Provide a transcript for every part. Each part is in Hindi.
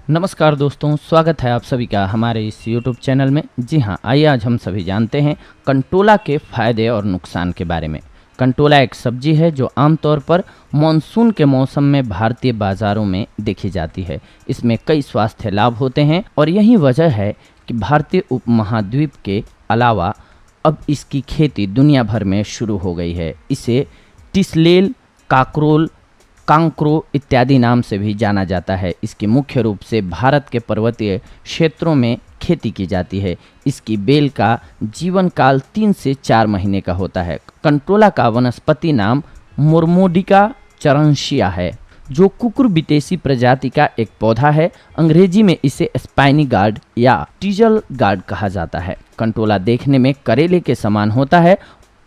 नमस्कार दोस्तों, स्वागत है आप सभी का हमारे इस YouTube चैनल में। जी हाँ, आइए आज हम सभी जानते हैं कंटोला के फ़ायदे और नुकसान के बारे में। कंटोला एक सब्जी है जो आमतौर पर मानसून के मौसम में भारतीय बाज़ारों में देखी जाती है। इसमें कई स्वास्थ्य लाभ होते हैं और यही वजह है कि भारतीय उपमहाद्वीप के अलावा अब इसकी खेती दुनिया भर में शुरू हो गई है। इसे टिसलेल, काकरोल, कांक्रो इत्यादि नाम से भी जाना जाता है। इसकी मुख्य रूप से भारत के पर्वतीय क्षेत्रों में खेती की जाती है। इसकी बेल का जीवन काल 3 से 4 महीने का होता है। कंटोला का वनस्पति नाम मोरमोडिका चरंशिया है, जो कुकुरबिटेसी प्रजाति का एक पौधा है। अंग्रेजी में इसे स्पाइनी गार्ड या टीजल गार्ड कहा जाता है। कंटोला देखने में करेले के समान होता है,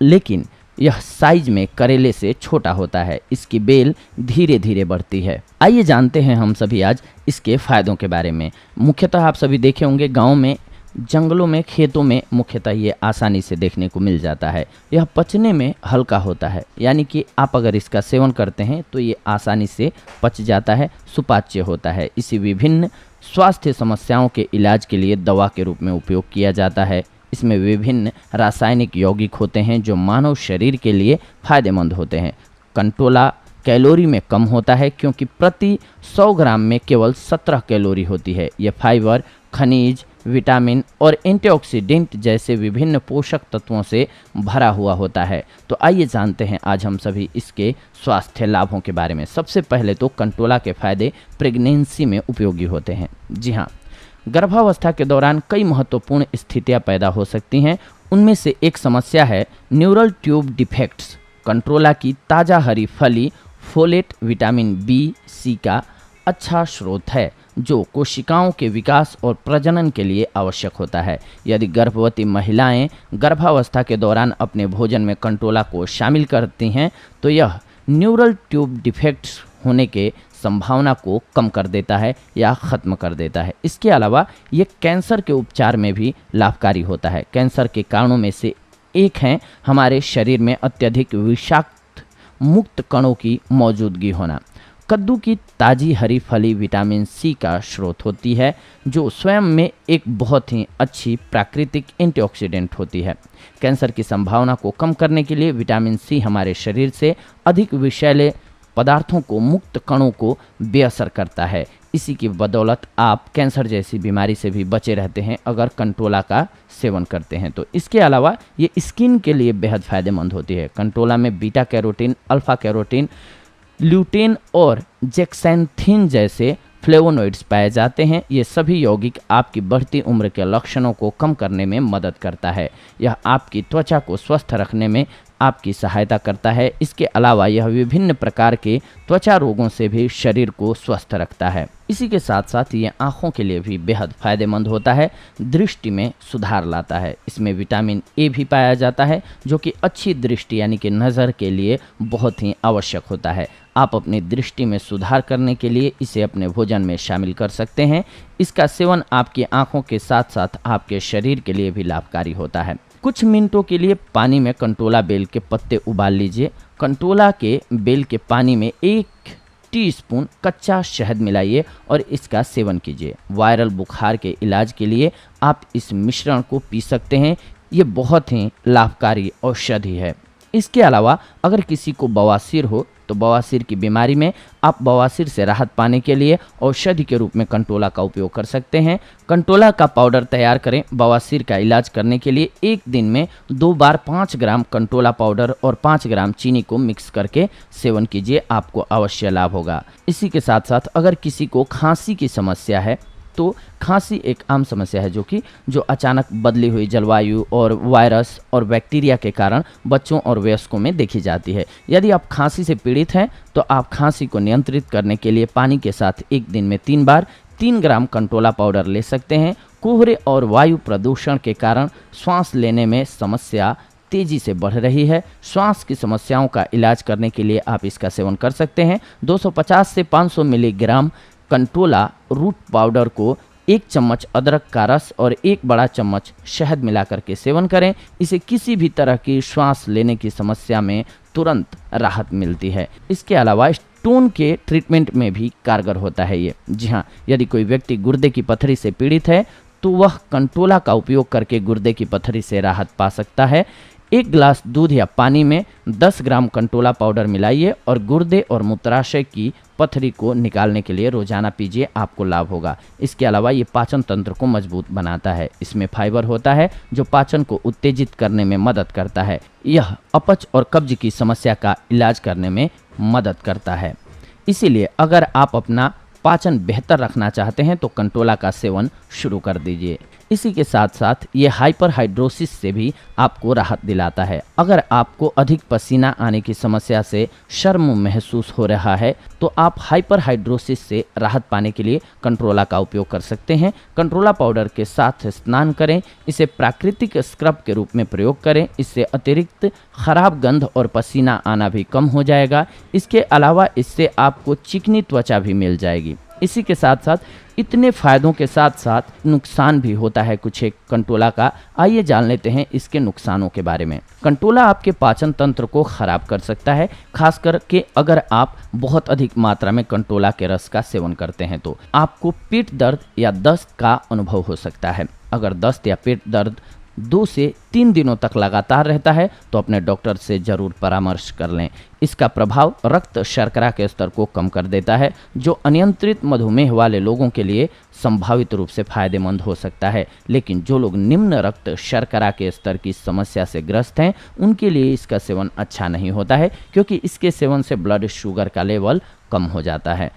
लेकिन यह साइज में करेले से छोटा होता है। इसकी बेल धीरे धीरे बढ़ती है। आइए जानते हैं हम सभी आज इसके फायदों के बारे में। मुख्यतः आप सभी देखे होंगे गाँव में, जंगलों में, खेतों में मुख्यतः ये आसानी से देखने को मिल जाता है। यह पचने में हल्का होता है, यानी कि आप अगर इसका सेवन करते हैं तो ये आसानी से पच जाता है, सुपाच्य होता है। इसे विभिन्न स्वास्थ्य समस्याओं के इलाज के लिए दवा के रूप में उपयोग किया जाता है। इसमें विभिन्न रासायनिक यौगिक होते हैं जो मानव शरीर के लिए फायदेमंद होते हैं। कंटोला कैलोरी में कम होता है क्योंकि प्रति 100 ग्राम में केवल 17 कैलोरी होती है। यह फाइबर, खनिज, विटामिन और एंटीऑक्सीडेंट जैसे विभिन्न पोषक तत्वों से भरा हुआ होता है। तो आइए जानते हैं आज हम सभी इसके स्वास्थ्य लाभों के बारे में। सबसे पहले तो कंटोला के फायदे प्रेगनेंसी में उपयोगी होते हैं। जी हाँ, गर्भावस्था के दौरान कई महत्वपूर्ण स्थितियां पैदा हो सकती हैं। उनमें से एक समस्या है न्यूरल ट्यूब डिफेक्ट्स। कंटोला की ताज़ा हरी फली फोलेट, विटामिन बी, सी का अच्छा स्रोत है, जो कोशिकाओं के विकास और प्रजनन के लिए आवश्यक होता है। यदि गर्भवती महिलाएं गर्भावस्था के दौरान अपने भोजन में कंटोला को शामिल करती हैं तो यह न्यूरल ट्यूब डिफेक्ट्स होने के संभावना को कम कर देता है या ख़त्म कर देता है। इसके अलावा ये कैंसर के उपचार में भी लाभकारी होता है। कैंसर के कारणों में से एक है हमारे शरीर में अत्यधिक विषाक्त मुक्त कणों की मौजूदगी होना। कद्दू की ताज़ी हरी फली विटामिन सी का स्रोत होती है, जो स्वयं में एक बहुत ही अच्छी प्राकृतिक एंटीऑक्सीडेंट होती है। कैंसर की संभावना को कम करने के लिए विटामिन सी हमारे शरीर से अधिक विषैले पदार्थों को, मुक्त कणों को बेअसर करता है। इसी की बदौलत आप कैंसर जैसी बीमारी से भी बचे रहते हैं अगर कंटोला का सेवन करते हैं तो। इसके अलावा ये स्किन के लिए बेहद फायदेमंद होती है। कंटोला में beta carotene, alpha carotene, lutein और जेक्सैंथिन जैसे फ्लेवोनोइड्स पाए जाते हैं। ये सभी यौगिक आपकी बढ़ती उम्र के लक्षणों को कम करने में मदद करता है। यह आपकी त्वचा को स्वस्थ रखने में आपकी सहायता करता है। इसके अलावा यह विभिन्न प्रकार के त्वचा रोगों से भी शरीर को स्वस्थ रखता है। इसी के साथ साथ ये आँखों के लिए भी बेहद फायदेमंद होता है, दृष्टि में सुधार लाता है। इसमें विटामिन ए भी पाया जाता है, जो कि अच्छी दृष्टि यानी कि नज़र के लिए बहुत ही आवश्यक होता है। आप अपनी दृष्टि में सुधार करने के लिए इसे अपने भोजन में शामिल कर सकते हैं। इसका सेवन आपकी आँखों के साथ साथ आपके शरीर के लिए भी लाभकारी होता है। कुछ मिनटों के लिए पानी में कंटोला बेल के पत्ते उबाल लीजिए। कंटोला के बेल के पानी में 1 टीस्पून कच्चा शहद मिलाइए और इसका सेवन कीजिए। वायरल बुखार के इलाज के लिए आप इस मिश्रण को पी सकते हैं। ये बहुत ही लाभकारी औषधि है। इसके अलावा अगर किसी को बवासीर हो तो बवासीर की बीमारी में आप बवासीर से राहत पाने के लिए औषधि के रूप में कंटोला का उपयोग कर सकते हैं। कंटोला का पाउडर तैयार करें। बवासीर का इलाज करने के लिए एक दिन में 2 बार 5 ग्राम कंटोला पाउडर और 5 ग्राम चीनी को मिक्स करके सेवन कीजिए, आपको अवश्य लाभ होगा। इसी के साथ साथ अगर किसी को खांसी की समस्या है तो खांसी एक आम समस्या है जो अचानक बदली हुई जलवायु और वायरस और बैक्टीरिया के कारण बच्चों और वयस्कों में देखी जाती है। यदि आप खांसी से पीड़ित हैं तो आप खांसी को नियंत्रित करने के लिए पानी के साथ एक दिन में 3 बार 3 ग्राम कंटोला पाउडर ले सकते हैं। कोहरे और वायु प्रदूषण के कारण सांस लेने में समस्या तेजी से बढ़ रही है। श्वास की समस्याओं का इलाज करने के लिए आप इसका सेवन कर सकते हैं। 250 से 500 मिलीग्राम कंटोला रूट पाउडर को 1 चम्मच अदरक का रस और 1 बड़ा चम्मच शहद मिलाकर के सेवन करें। इसे किसी भी तरह की श्वास लेने की समस्या में तुरंत राहत मिलती है। इसके अलावा स्टोन के ट्रीटमेंट में भी कारगर होता है ये। जी हाँ, यदि कोई व्यक्ति गुर्दे की पथरी से पीड़ित है तो वह कंटोला का उपयोग करके गुर्दे की पथरी से राहत पा सकता है। 1 गिलास दूध या पानी में 10 ग्राम कंटोला पाउडर मिलाइए और गुर्दे और मूत्राशय की पथरी को निकालने के लिए रोजाना पीजिए, आपको लाभ होगा। इसके अलावा ये पाचन तंत्र को मजबूत बनाता है। इसमें फाइबर होता है जो पाचन को उत्तेजित करने में मदद करता है। यह अपच और कब्ज की समस्या का इलाज करने में मदद करता है। इसीलिए अगर आप अपना पाचन बेहतर रखना चाहते हैं तो कंटोला का सेवन शुरू कर दीजिए। इसी के साथ साथ ये हाइपरहाइड्रोसिस से भी आपको राहत दिलाता है। अगर आपको अधिक पसीना आने की समस्या से शर्म महसूस हो रहा है तो आप हाइपरहाइड्रोसिस से राहत पाने के लिए कंट्रोला का उपयोग कर सकते हैं। कंट्रोला पाउडर के साथ स्नान करें, इसे प्राकृतिक स्क्रब के रूप में प्रयोग करें। इससे अतिरिक्त खराब गंध और पसीना आना भी कम हो जाएगा। इसके अलावा इससे आपको चिकनी त्वचा भी मिल जाएगी। इसी के साथ साथ इतने फायदों के साथ साथ नुकसान भी होता है कुछ एक कंटोला का। आइए जान लेते हैं इसके नुकसानों के बारे में। कंटोला आपके पाचन तंत्र को खराब कर सकता है, खास करके अगर आप बहुत अधिक मात्रा में कंटोला के रस का सेवन करते हैं तो आपको पेट दर्द या दस्त का अनुभव हो सकता है। अगर दस्त या पेट दर्द 2 से 3 दिनों तक लगातार रहता है तो अपने डॉक्टर से जरूर परामर्श कर लें। इसका प्रभाव रक्त शर्करा के स्तर को कम कर देता है, जो अनियंत्रित मधुमेह वाले लोगों के लिए संभावित रूप से फायदेमंद हो सकता है। लेकिन जो लोग निम्न रक्त शर्करा के स्तर की समस्या से ग्रस्त हैं उनके लिए इसका सेवन अच्छा नहीं होता है, क्योंकि इसके सेवन से ब्लड शुगर का लेवल कम हो जाता है।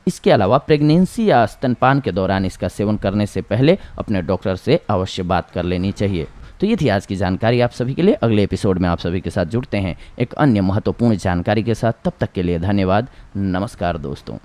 इसके अलावा प्रेगनेंसी या स्तनपान के दौरान इसका सेवन करने से पहले अपने डॉक्टर से अवश्य बात कर लेनी चाहिए। तो ये थी आज की जानकारी आप सभी के लिए। अगले एपिसोड में आप सभी के साथ जुड़ते हैं एक अन्य महत्वपूर्ण जानकारी के साथ। तब तक के लिए धन्यवाद। नमस्कार दोस्तों।